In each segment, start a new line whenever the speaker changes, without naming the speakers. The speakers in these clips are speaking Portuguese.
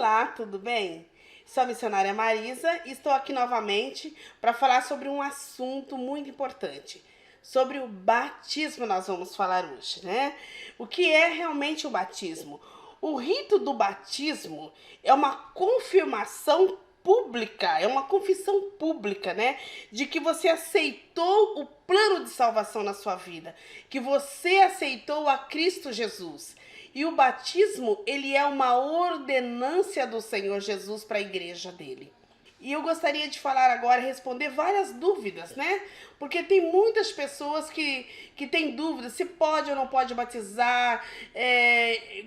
Olá, tudo bem? Sou a missionária Marisa e estou aqui novamente para falar sobre um assunto muito importante. Sobre o batismo nós vamos falar hoje, né? O que é realmente o batismo? O rito do batismo é uma confirmação pública, é uma confissão pública, né? De que você aceitou o plano de salvação na sua vida, que você aceitou a Cristo Jesus. E o batismo, ele é uma ordenância do Senhor Jesus para a igreja dele. E eu gostaria de falar agora, responder várias dúvidas, né? Porque tem muitas pessoas que têm dúvidas se pode ou não pode batizar,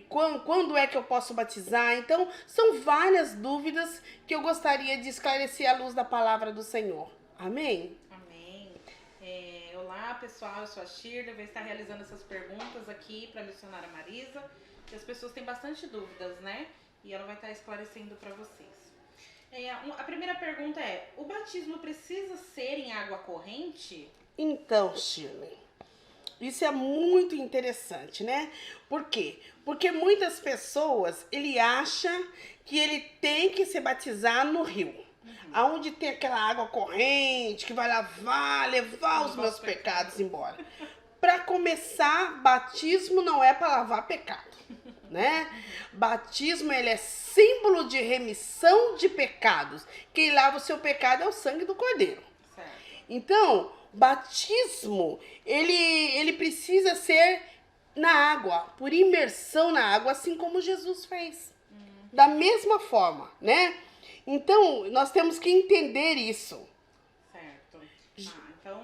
quando é que eu posso batizar. Então, são várias dúvidas que eu gostaria de esclarecer à luz da palavra do Senhor. Amém?
Amém. Olá, pessoal, eu sou a Shirley, vou estar realizando essas perguntas aqui para a missionária Marisa, que as pessoas têm bastante dúvidas, né? E ela vai estar esclarecendo para vocês. A primeira pergunta é: o batismo precisa ser em água corrente?
Então, Shirley, isso é muito interessante, né? Por quê? Porque muitas pessoas, ele acha que ele tem que se batizar no rio. Aonde tem aquela água corrente que vai levar os meus pecados embora. Para começar, batismo não é para lavar pecado, né? Batismo, ele é símbolo de remissão de pecados. Quem lava o seu pecado é o sangue do Cordeiro.
Certo.
Então, batismo, ele precisa ser na água, por imersão na água, assim como Jesus fez. Da mesma forma, né? Então, nós temos que entender isso.
Certo. Então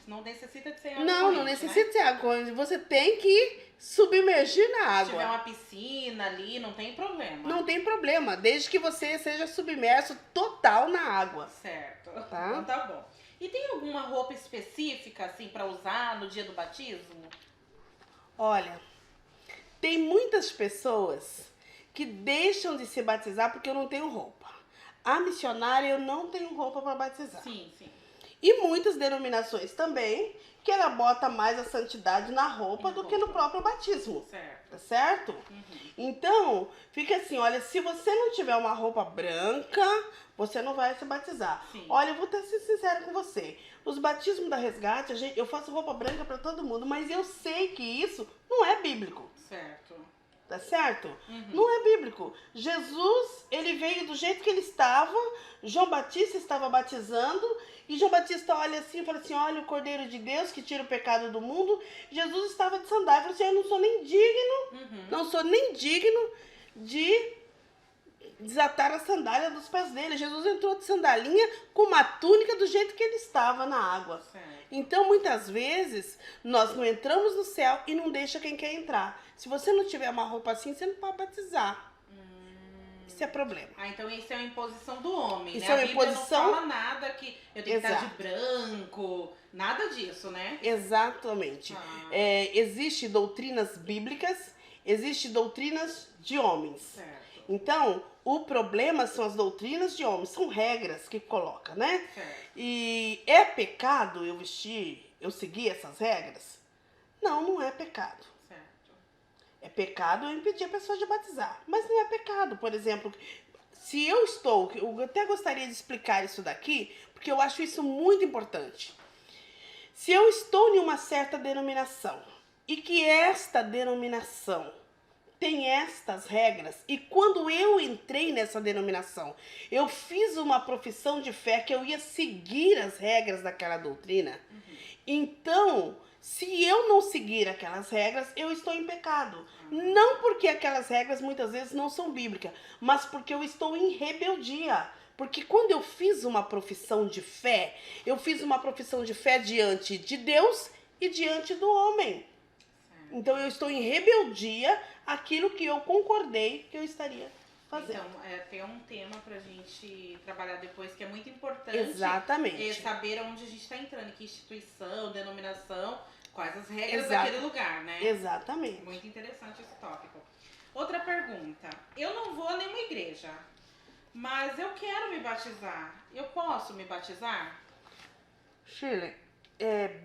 não necessita de ser água
Não
corrente,
necessita
né?
ser água corrente. Você tem que submergir na
Se
água.
tiver uma piscina ali, não tem problema.
Não tem problema, desde que você seja submerso total na água.
Certo.
Tá?
Então tá bom. E tem alguma roupa específica, assim, para usar no dia do batismo?
Olha, tem muitas pessoas que deixam de se batizar porque eu não tenho roupa. A missionária, eu não tenho roupa para batizar.
Sim, sim.
E muitas denominações também, que ela bota mais a santidade na roupa do que no próprio batismo.
Certo.
Tá certo? Então, fica assim, olha, se você não tiver uma roupa branca, você não vai se batizar.
Sim.
Olha, eu vou ser sincero com você. Os batismos da Resgate, eu faço roupa branca para todo mundo, mas eu sei que isso não é bíblico.
Certo.
Tá certo? Não é bíblico. Jesus, ele veio do jeito que ele estava. João Batista estava batizando. E João Batista olha assim e fala assim: olha o Cordeiro de Deus que tira o pecado do mundo. Jesus estava de sandália. Ele falou assim: eu não sou nem digno. Não sou nem digno de desatar a sandália dos pés dele. Jesus entrou de sandalinha com uma túnica do jeito que ele estava na água.
Certo.
Então, muitas vezes, nós não entramos no céu e não deixa quem quer entrar. Se você não tiver uma roupa assim, você não pode batizar. Isso é problema.
Então isso é uma imposição do homem,
Isso
né?
é uma
A Bíblia
imposição.
não fala nada que eu tenho que estar de branco, nada disso, né?
Exatamente. Existem doutrinas bíblicas, existem doutrinas de homens.
Certo.
Então, o problema são as doutrinas de homens, são regras que coloca, né?
Certo.
E é pecado eu seguir essas regras? Não, não é pecado.
Certo.
É pecado eu impedir a pessoa de batizar, mas não é pecado. Por exemplo, se eu até gostaria de explicar isso daqui, porque eu acho isso muito importante. Se eu estou em uma certa denominação e que esta denominação tem estas regras, e quando eu entrei nessa denominação, eu fiz uma profissão de fé que eu ia seguir as regras daquela doutrina, então, se eu não seguir aquelas regras, eu estou em pecado. Não porque aquelas regras muitas vezes não são bíblicas, mas porque eu estou em rebeldia. Porque quando eu fiz uma profissão de fé, eu fiz uma profissão de fé diante de Deus e diante do homem. Então eu estou em rebeldia àquilo que eu concordei que eu estaria fazendo.
Então, tem um tema pra gente trabalhar depois que é muito importante.
Exatamente.
Saber onde a gente está entrando, que instituição, denominação, quais as regras daquele lugar, né?
Exatamente.
Muito interessante esse tópico. Outra pergunta. Eu não vou a nenhuma igreja, mas eu quero me batizar. Eu posso me batizar?
Shirley,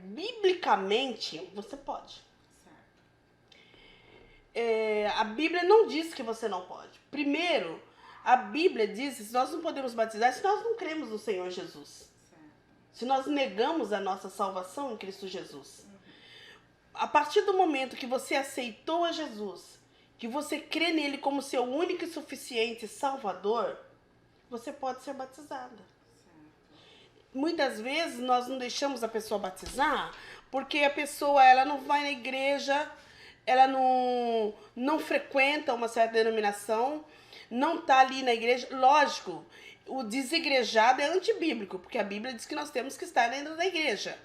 biblicamente você pode. A Bíblia não diz que você não pode. Primeiro, A Bíblia diz que nós não podemos batizar se nós não cremos no Senhor Jesus. Se nós negamos a nossa salvação em Cristo Jesus. A partir do momento que você aceitou a Jesus, que você crê nele como seu único e suficiente Salvador, você pode ser batizada. Muitas vezes nós não deixamos a pessoa batizar porque a pessoa ela não vai na igreja, ela não frequenta uma certa denominação, não está ali na igreja. Lógico, o desigrejado é antibíblico, porque a Bíblia diz que nós temos que estar dentro da igreja.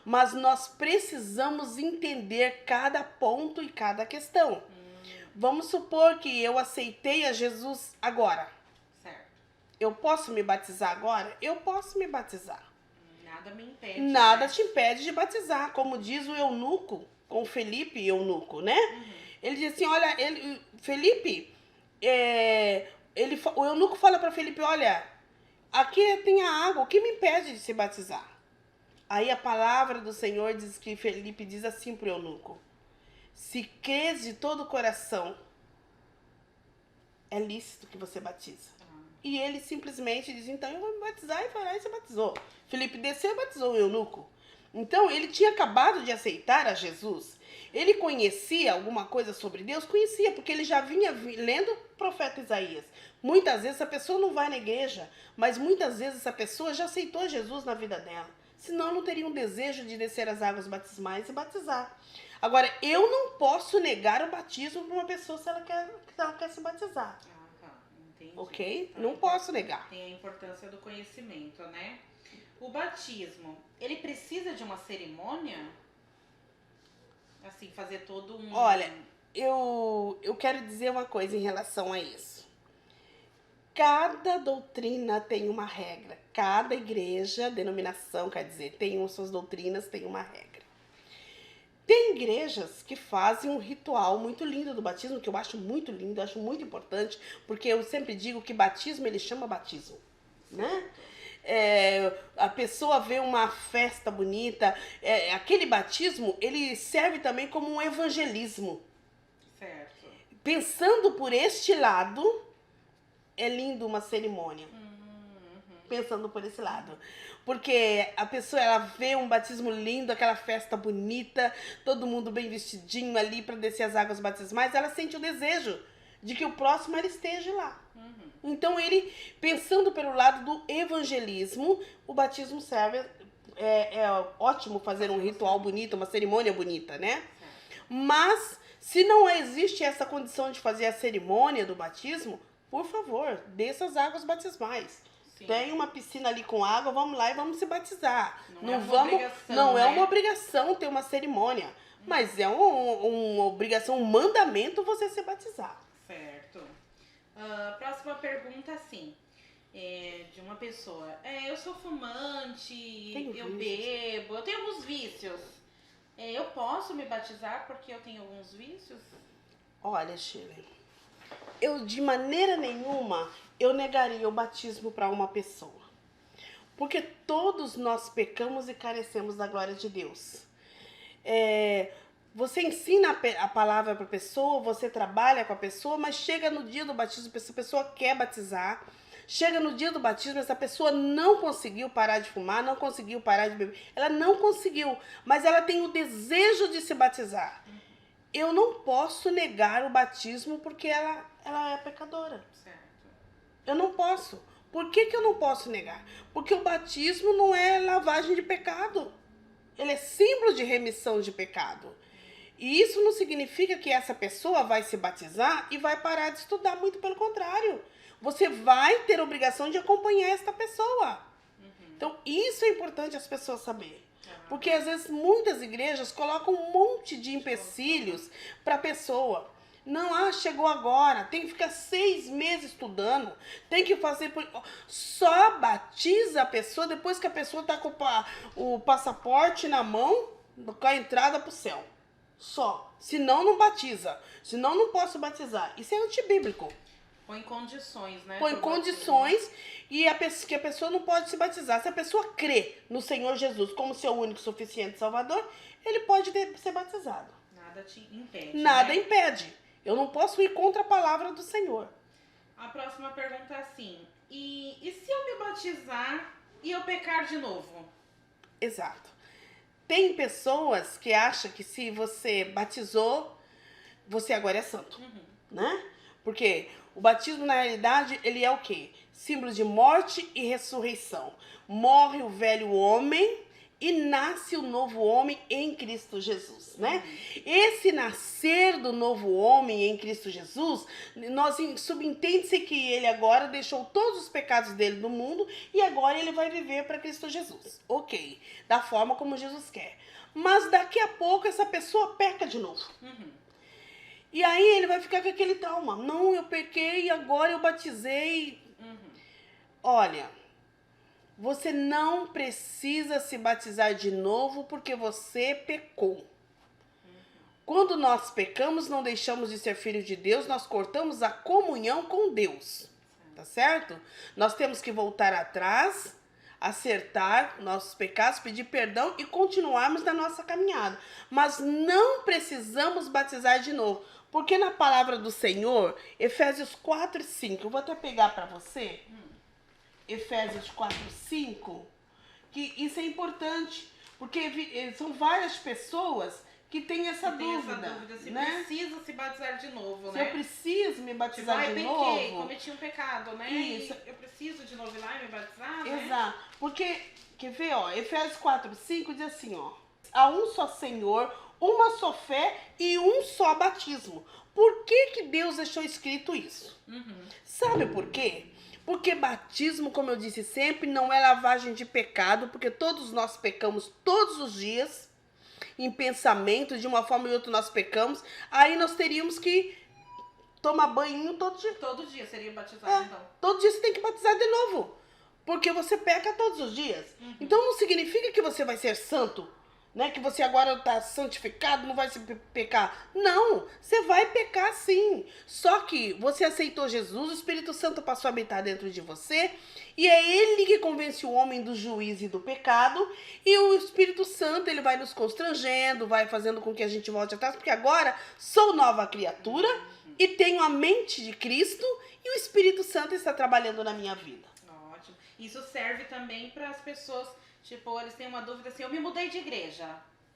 Mas nós precisamos entender cada ponto e cada questão. Vamos supor que eu aceitei a Jesus agora.
Certo.
Eu posso me batizar agora? Eu posso me batizar.
Nada me impede.
Nada te impede de batizar. Como diz o eunuco, com Felipe eunuco, né? Ele diz assim, olha, Felipe, o eunuco fala para Felipe, olha, aqui tem a água, o que me impede de se batizar? Aí a palavra do Senhor diz que Felipe diz assim para o eunuco, se crês de todo o coração, é lícito que você batiza. E ele simplesmente diz, então eu vou me batizar, e foi lá e se batizou. Felipe desceu e batizou o eunuco. Então ele tinha acabado de aceitar a Jesus. Ele conhecia alguma coisa sobre Deus? Conhecia, porque ele já vinha lendo o profeta Isaías. Muitas vezes a pessoa não vai na igreja, mas muitas vezes essa pessoa já aceitou Jesus na vida dela. Senão não teria um desejo de descer as águas batismais e batizar. Agora, eu não posso negar o batismo para uma pessoa se ela quer se batizar.
Entendi.
Ok?
Tá,
não posso negar.
Tem a importância do conhecimento, né? O batismo, ele precisa de uma cerimônia? Assim, fazer todo um...
Olha, eu quero dizer uma coisa em relação a isso. Cada doutrina tem uma regra. Cada igreja, denominação, quer dizer, tem suas doutrinas, tem uma regra. Tem igrejas que fazem um ritual muito lindo do batismo, que eu acho muito lindo, acho muito importante, porque eu sempre digo que batismo, ele chama batismo, né? A pessoa vê uma festa bonita, aquele batismo, ele serve também como um evangelismo.
Certo.
Pensando por este lado, é lindo uma cerimônia. Pensando por esse lado. Porque a pessoa, ela vê um batismo lindo, aquela festa bonita, todo mundo bem vestidinho ali para descer as águas batismais, ela sente o desejo de que o próximo ela esteja lá. Então ele, pensando pelo lado do evangelismo, o batismo serve, é ótimo fazer um ritual bonito, uma cerimônia bonita, né? Mas, se não existe essa condição de fazer a cerimônia do batismo, por favor, desça as águas batismais. Sim. Tem uma piscina ali com água, vamos lá e vamos se batizar. Não é uma obrigação ter uma cerimônia, mas é uma obrigação, um mandamento você se batizar.
Certo. Próxima pergunta, de uma pessoa. Eu sou fumante, eu bebo, eu tenho alguns vícios. Eu posso me batizar porque eu tenho alguns vícios?
Olha, Shirley, eu de maneira nenhuma eu negaria o batismo para uma pessoa. Porque todos nós pecamos e carecemos da glória de Deus. Você ensina a palavra para a pessoa, você trabalha com a pessoa, mas chega no dia do batismo, essa pessoa quer batizar. Chega no dia do batismo, essa pessoa não conseguiu parar de fumar, não conseguiu parar de beber. Ela não conseguiu, mas ela tem o desejo de se batizar. Eu não posso negar o batismo porque ela é pecadora.
Certo.
Eu não posso. Por que eu não posso negar? Porque o batismo não é lavagem de pecado. Ele é símbolo de remissão de pecado. E isso não significa que essa pessoa vai se batizar e vai parar de estudar, muito pelo contrário. Você vai ter a obrigação de acompanhar esta pessoa. Então, isso é importante as pessoas saberem. Porque, às vezes, muitas igrejas colocam um monte de empecilhos para a pessoa. Não, chegou agora, tem que ficar 6 meses estudando, tem que fazer... Só batiza a pessoa depois que a pessoa está com o passaporte na mão, com a entrada para o céu. Só. Senão, não batiza. Senão, não posso batizar. Isso é antibíblico.
Põe condições, né?
Põe condições e que a pessoa não pode se batizar. Se a pessoa crê no Senhor Jesus como seu único e suficiente Salvador, ele pode ser batizado.
Nada te impede.
Nada impede. Eu não posso ir contra a palavra do Senhor.
A próxima pergunta é assim: e se eu me batizar e eu pecar de novo?
Exato. Tem pessoas que acham que se você batizou, você agora é santo, né? Porque o batismo, na realidade, ele é o quê? Símbolo de morte e ressurreição. Morre o velho homem e nasce o novo homem em Cristo Jesus, né? Esse nascer do novo homem em Cristo Jesus, nós subentende-se que ele agora deixou todos os pecados dele do mundo e agora ele vai viver para Cristo Jesus. Ok, da forma como Jesus quer. Mas daqui a pouco essa pessoa peca de novo. E aí ele vai ficar com aquele trauma. Não, eu pequei, agora eu batizei. Olha, você não precisa se batizar de novo porque você pecou. Quando nós pecamos, não deixamos de ser filho de Deus, nós cortamos a comunhão com Deus. Tá certo? Nós temos que voltar atrás, acertar nossos pecados, pedir perdão e continuarmos na nossa caminhada. Mas não precisamos batizar de novo. Porque na palavra do Senhor, Efésios 4:5, eu vou até pegar para você, Efésios 4:5, que isso é importante, porque são várias pessoas que têm essa dúvida,
se
né?
precisa se batizar de novo,
Se
né?
eu preciso me batizar de
pequei,
novo.
cometi um pecado, né?
Isso.
E eu preciso de novo ir lá e me batizar, né?
Exato. Porque, quer ver, ó, Efésios 4:5 diz assim, ó: há um só Senhor, uma só fé e um só batismo. Por que Deus deixou escrito isso? Sabe por quê? Porque batismo, como eu disse sempre, não é lavagem de pecado, porque todos nós pecamos todos os dias, em pensamento, de uma forma ou outra nós pecamos, aí nós teríamos que tomar banho todo dia.
Todo dia seria batizado, então.
Todo dia você tem que batizar de novo, porque você peca todos os dias. Então não significa que você vai ser santo, né? Que você agora está santificado, não vai se pecar. Não, você vai pecar sim. Só que você aceitou Jesus, o Espírito Santo passou a habitar dentro de você, e é ele que convence o homem do juízo e do pecado, e o Espírito Santo, ele vai nos constrangendo, vai fazendo com que a gente volte atrás, porque agora sou nova criatura e tenho a mente de Cristo, e o Espírito Santo está trabalhando na minha vida.
Ótimo. Isso serve também para as pessoas, tipo, eles têm uma dúvida assim: eu me mudei de igreja,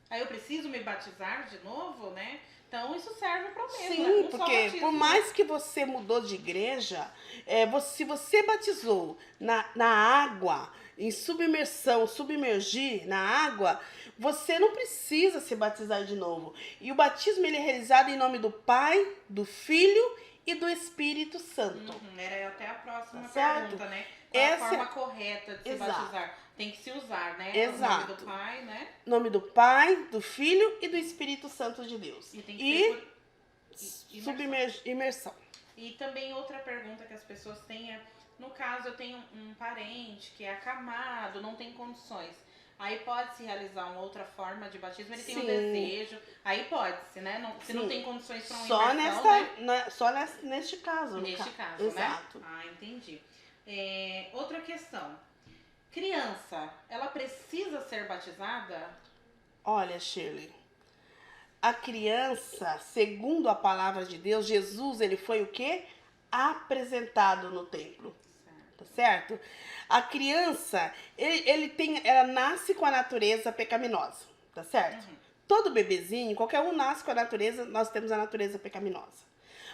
aí eu preciso me batizar de novo, né? Então isso serve para o mesmo.
Sim, porque por mais que você mudou de igreja, se você batizou na água, em submergir na água, você não precisa se batizar de novo. E o batismo, ele é realizado em nome do Pai, do Filho e do Espírito Santo.
Era até a próxima
certo?
pergunta, né? Qual a forma correta de se batizar? Tem que se usar, né?
Exato.
O nome do Pai, né?
Nome do Pai, do Filho e do Espírito Santo de Deus.
E tem que ser
imersão.
E também outra pergunta que as pessoas têm é: no caso, eu tenho um parente que é acamado, não tem condições. Aí pode-se realizar uma outra forma de batismo, ele tem um desejo, aí pode-se, né? Não, se não tem condições para uma imersão,
só neste caso.
Neste caso,
exato.
Né? Ah, entendi. Outra questão. Criança, ela precisa ser batizada?
Olha, Shirley, a criança, segundo a palavra de Deus, Jesus, ele foi o quê? Apresentado no templo. Tá certo? A criança, ela nasce com a natureza pecaminosa, tá certo? Todo bebezinho, qualquer um nasce com a natureza, nós temos a natureza pecaminosa.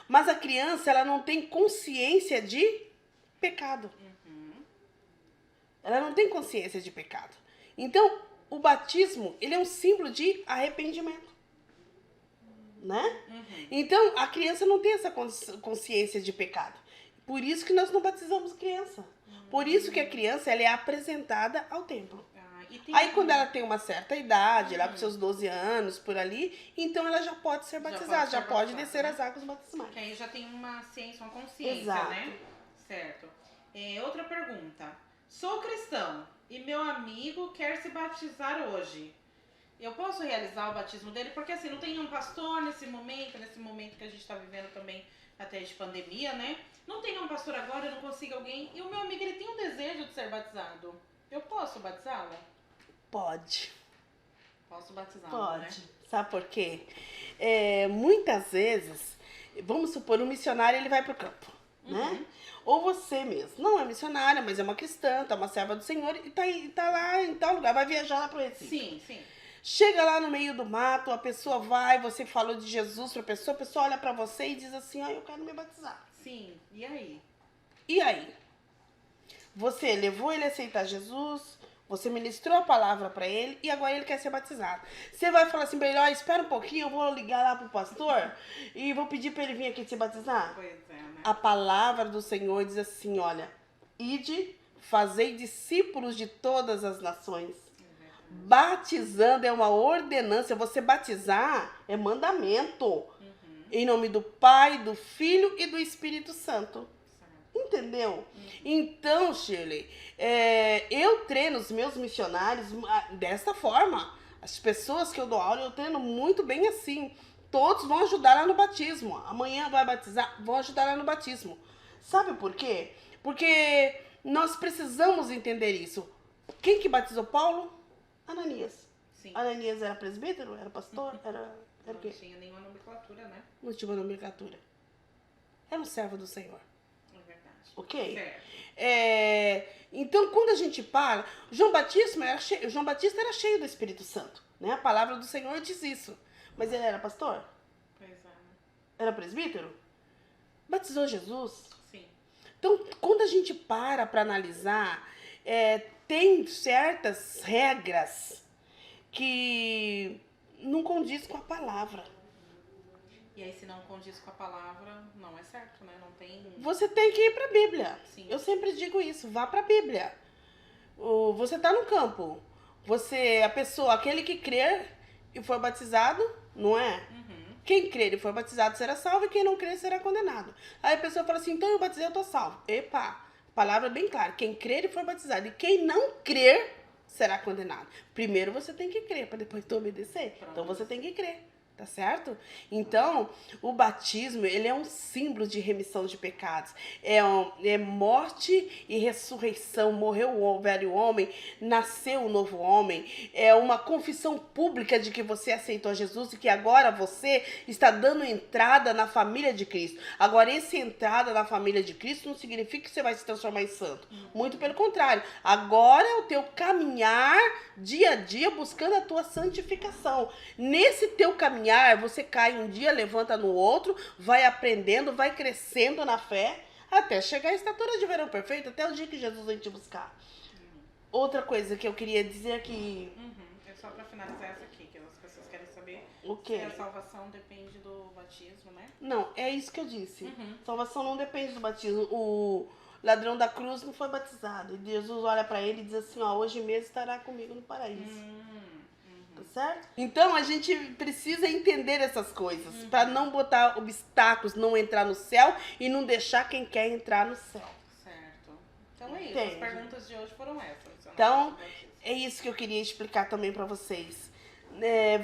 Mas a criança, ela não tem consciência de pecado. Ela não tem consciência de pecado. Então, o batismo, ele é um símbolo de arrependimento. Né? Então, a criança não tem essa consciência de pecado. Por isso que nós não batizamos criança. Por isso que a criança, ela é apresentada ao templo. Aí, quando ela tem uma certa idade, lá para os seus 12 anos, por ali, então ela já pode ser batizada, já pode descer as águas batismais.
Que aí já tem uma ciência, uma consciência,
exato,
né? Certo. Outra pergunta. Sou cristão e meu amigo quer se batizar hoje. Eu posso realizar o batismo dele? Porque assim, não tem um pastor nesse momento que a gente está vivendo também, até de pandemia, né? Não tem um pastor agora, eu não consigo alguém. E o meu amigo, ele tem um desejo de ser batizado. Eu posso batizá-lo?
Pode.
Posso batizá-lo,
pode,
né?
Sabe por quê? Muitas vezes, vamos supor, um missionário, ele vai para o campo. né? Ou você mesmo, não é missionária, mas é uma cristã, tá uma serva do Senhor e tá lá em tal lugar, vai viajar lá pro Recife.
Sim, sim.
Chega lá no meio do mato, a pessoa vai, você falou de Jesus pra pessoa, a pessoa olha pra você e diz assim, eu quero me batizar.
Sim, e aí?
E aí? Você levou ele a aceitar Jesus, você ministrou a palavra pra ele e agora ele quer ser batizado. Você vai falar assim pra ele, espera um pouquinho, eu vou ligar lá pro pastor e vou pedir pra ele vir aqui te batizar?
Pois é, né?
A palavra do Senhor diz assim, olha, ide, fazei discípulos de todas as nações. Batizando é uma ordenança, você batizar é mandamento. Em nome do Pai, do Filho e do Espírito Santo. Entendeu? Então, Shirley, eu treino os meus missionários dessa forma. As pessoas que eu dou aula, eu treino muito bem assim. Todos vão ajudar lá no batismo. Amanhã vai batizar, vão ajudar lá no batismo. Sabe por quê? Porque nós precisamos entender isso. Quem que batizou Paulo? Ananias.
Sim.
Ananias era presbítero? Era pastor? Era o quê?
Não tinha nenhuma nomenclatura, né?
Não tinha nomenclatura. Era um servo do Senhor.
É verdade.
Ok?
Certo.
Então, quando a gente para... João Batista era cheio do Espírito Santo. Né? A palavra do Senhor diz isso. Mas ele era pastor?
Pois é, né?
Era presbítero? Batizou Jesus?
Sim.
Então, quando a gente para analisar, tem certas regras que não condiz com a palavra.
E aí, se não condiz com a palavra, não é certo, né? Não tem...
Você tem que ir para a Bíblia.
Sim.
Eu sempre digo isso, vá para a Bíblia. Você está no campo. Aquele que crer e for batizado, não é? Quem crer e for batizado será salvo e quem não crer será condenado. Aí a pessoa fala assim, então eu batizei, eu tô salvo. Epa, palavra bem clara, quem crer e for batizado e quem não crer será condenado. Primeiro você tem que crer para depois tu obedecer.
Pronto.
Então você tem que crer. Tá certo? Então, o batismo, ele é um símbolo de remissão de pecados. É morte e ressurreição. Morreu o velho homem, nasceu o novo homem. É uma confissão pública de que você aceitou Jesus e que agora você está dando entrada na família de Cristo. Agora, essa entrada na família de Cristo não significa que você vai se transformar em santo. Muito pelo contrário. Agora é o teu caminhar dia a dia buscando a tua santificação. Nesse teu caminhar, você cai um dia, levanta no outro, vai aprendendo, vai crescendo na fé, até chegar à estatura de varão perfeito, até o dia que Jesus vem te buscar. Outra coisa que eu queria dizer que...
É só para finalizar essa aqui, que as pessoas querem saber
O quê?
se a salvação depende do batismo, né?
Não, é isso que eu disse. Salvação não depende do batismo. O ladrão da cruz não foi batizado. E Jesus olha para ele e diz assim, hoje mesmo estará comigo no paraíso. Tá certo? Então a gente precisa entender essas coisas para não botar obstáculos, não entrar no céu e não deixar quem quer entrar no céu.
Certo. Então é isso.
Entende?
As perguntas de hoje foram essas.
Então é isso que eu queria explicar também para vocês.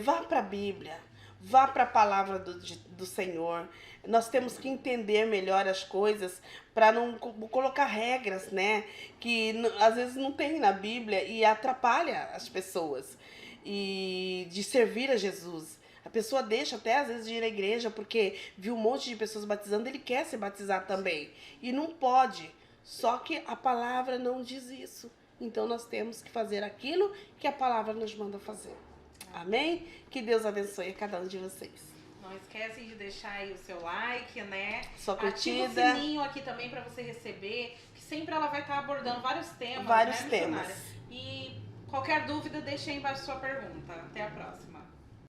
Vá para a Bíblia, vá para a palavra do Senhor. Nós temos que entender melhor as coisas para não colocar regras, né? Que às vezes não tem na Bíblia e atrapalha as pessoas. E de servir a Jesus. A pessoa deixa até às vezes de ir à igreja porque viu um monte de pessoas batizando, ele quer se batizar também. E não pode. Só que a palavra não diz isso. Então nós temos que fazer aquilo que a palavra nos manda fazer. Amém? Que Deus abençoe a cada um de vocês.
Não esquece de deixar aí o seu like, né?
Sua curtida.
Ativa o sininho aqui também para você receber, que sempre ela vai estar abordando vários temas,
Vários
né,
temas.
missionária? E qualquer dúvida, deixe aí embaixo sua pergunta. Até a próxima.